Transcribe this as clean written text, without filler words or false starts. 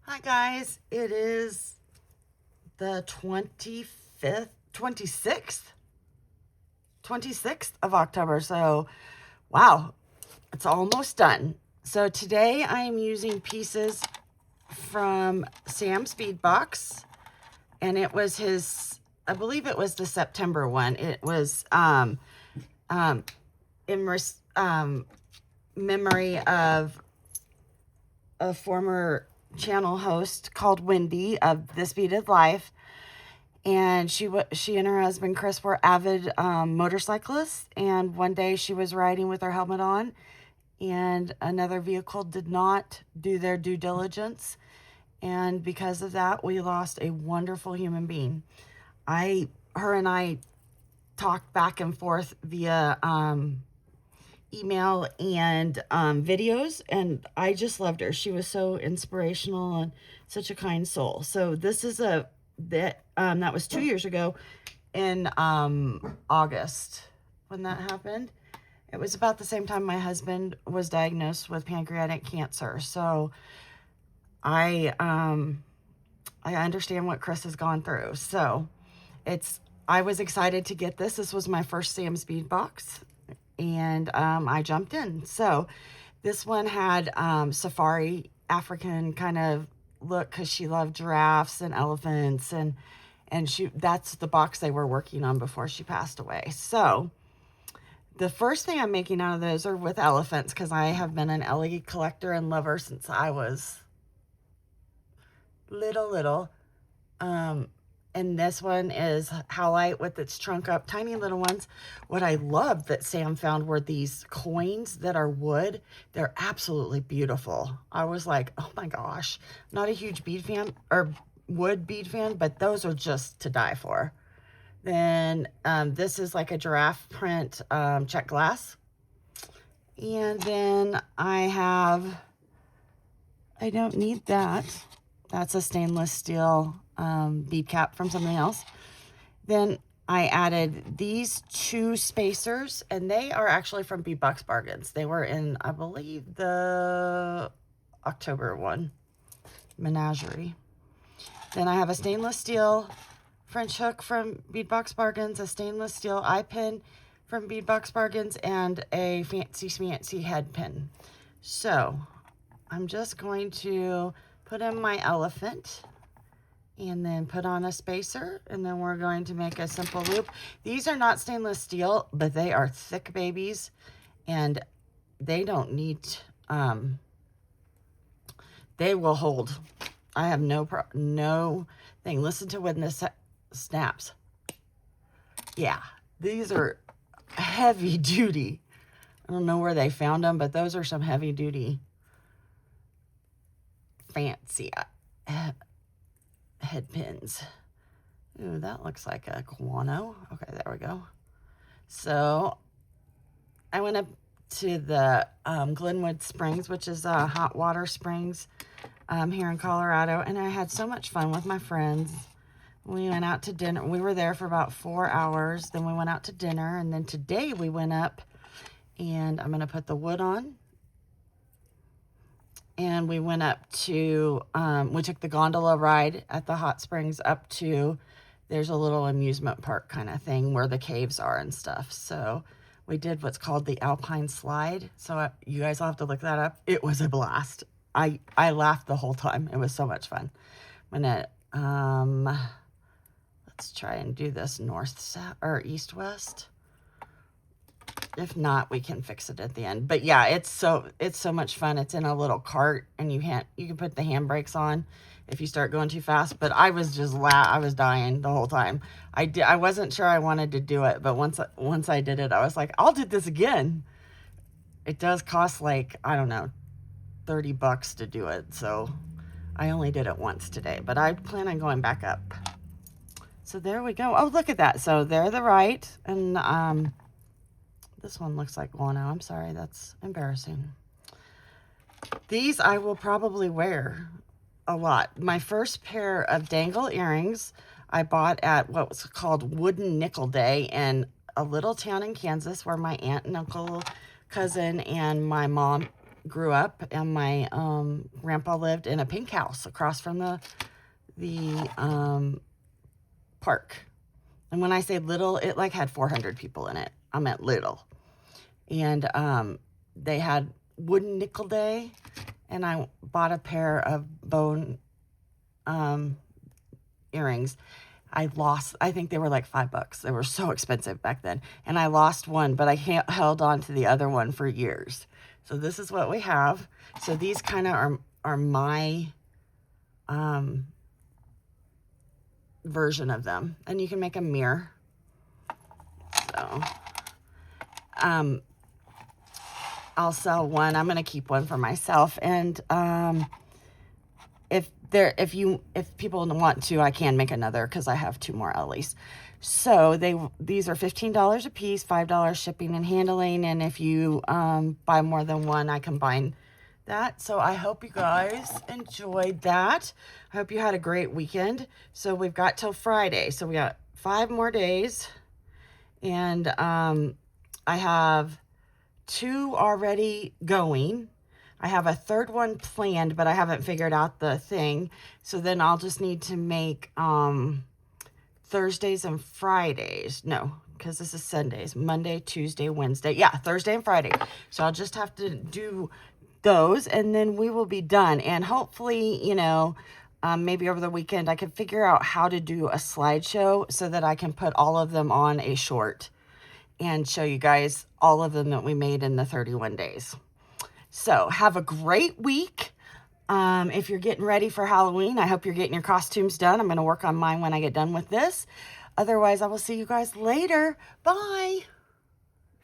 Hi guys, it is the 26th of October. So, wow, it's almost done. So today I am using pieces from Sam's bead box, and it was I believe it was the September one. It was in memory of a former channel host called Wendy of This Beaded Life. And she and her husband Chris were avid motorcyclists, and one day she was riding with her helmet on, and another vehicle did not do their due diligence, and because of that we lost a wonderful human being. Her and I talked back and forth via email and videos, and I just loved her. She was so inspirational and such a kind soul. So this is that was 2 years ago in August when that happened. It was about the same time my husband was diagnosed with pancreatic cancer. So I understand what Chris has gone through. So I was excited to get this. This was my first Sam's bead box, and I jumped in. So this one had safari African kind of look, because she loved giraffes and elephants, and that's the box they were working on before she passed away. So the first thing I'm making out of those are with elephants, because I have been an Ellie collector and lover since I was little. And this one is howlite with its trunk up, tiny little ones. What I love that Sam found were these coins that are wood. They're absolutely beautiful. I was like, oh my gosh, not a huge bead fan or wood bead fan, but those are just to die for. Then this is like a giraffe print check glass. And then I don't need that. That's a stainless steel bead cap from something else. Then I added these two spacers, and they are actually from Beadbox Bargains. They were in, I believe, the October one, Menagerie. Then I have a stainless steel French hook from Beadbox Bargains, a stainless steel eye pin from Beadbox Bargains, and a fancy head pin. So I'm just going to put in my elephant and then put on a spacer, and then we're going to make a simple loop. These are not stainless steel, but they are thick babies, and they don't need, they will hold. I have no thing. Listen to when this snaps. Yeah, these are heavy duty. I don't know where they found them, but those are some heavy duty, fancy head pins. Ooh, that looks like a guano. Okay, there we go. So I went up to the Glenwood Springs, which is hot water springs here in Colorado, and I had so much fun with my friends. We went out to dinner. We were there for about 4 hours. Then we went out to dinner, and then today we went up, and I'm going to put the wood on. And we went up to, we took the gondola ride at the hot springs up to, there's a little amusement park kind of thing where the caves are and stuff. So we did what's called the Alpine Slide. So you guys will have to look that up. It was a blast. I laughed the whole time. It was so much fun. I'm gonna, let's try and do this north, south, or east, west. If not, we can fix it at the end. But yeah, it's so much fun. It's in a little cart, and you can put the handbrakes on if you start going too fast. But I was just I was dying the whole time. I wasn't sure I wanted to do it, but once I did it, I was like, I'll do this again. It does cost like, I don't know, $30 to do it. So I only did it once today, but I plan on going back up. So there we go. Oh, look at that. So they're the right, and this one looks like guano. I'm sorry, that's embarrassing. These I will probably wear a lot. My first pair of dangle earrings I bought at what was called Wooden Nickel Day in a little town in Kansas where my aunt and uncle, cousin, and my mom grew up, and my grandpa lived in a pink house across from the park. And when I say little, it like had 400 people in it. I meant little. And they had wooden nickel day, and I bought a pair of bone earrings. I think they were like $5. They were so expensive back then. And I lost one, but I held on to the other one for years. So this is what we have. So these kind of are my version of them. And you can make a mirror. So I'll sell one. I'm going to keep one for myself. And if people want to, I can make another because I have 2 more Ellies. So these are $15 a piece, $5 shipping and handling. And if you buy more than one, I combine that. So I hope you guys enjoyed that. I hope you had a great weekend. So we've got till Friday. So we got 5 more days. And I have 2 already going. I have a 3rd one planned, but I haven't figured out the thing. So then I'll just need to make Thursdays and Fridays. No, because this is Sundays. Monday, Tuesday, Wednesday. Yeah, Thursday and Friday. So I'll just have to do those, and then we will be done. And hopefully, you know, maybe over the weekend, I can figure out how to do a slideshow so that I can put all of them on a short and show you guys all of them that we made in the 31 days. So have a great week. If you're getting ready for Halloween, I hope you're getting your costumes done. I'm going to work on mine when I get done with this. Otherwise, I will see you guys later. Bye.